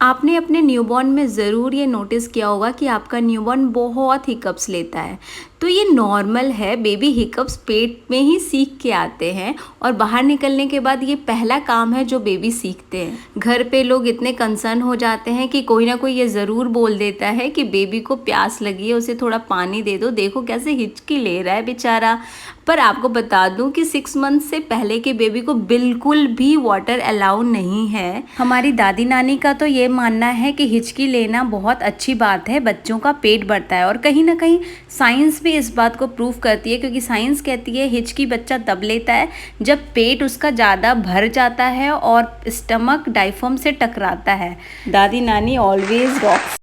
आपने अपने न्यूबॉर्न में ज़रूर ये नोटिस किया होगा कि आपका न्यूबॉर्न बहुत हिकअप्स लेता है। तो ये नॉर्मल है, बेबी हिकअप्स पेट में ही सीख के आते हैं और बाहर निकलने के बाद ये पहला काम है जो बेबी सीखते हैं। घर पे लोग इतने कंसर्न हो जाते हैं कि कोई ना कोई ये ज़रूर बोल देता है कि बेबी को प्यास लगी है, उसे थोड़ा पानी दे दो, देखो कैसे हिचकी ले रहा है बेचारा। पर आपको बता दूं कि 6 मंथ से पहले के बेबी को बिल्कुल भी वाटर अलाउ नहीं है। हमारी दादी नानी का तो ये मानना है कि हिचकी लेना बहुत अच्छी बात है, बच्चों का पेट बढ़ता है। और कहीं ना कहीं साइंस भी इस बात को प्रूव करती है, क्योंकि साइंस कहती है हिचकी बच्चा तब लेता है जब पेट उसका ज़्यादा भर जाता है और स्टमक डायफ्राम से टकराता है। दादी नानी ऑलवेज रॉक्स।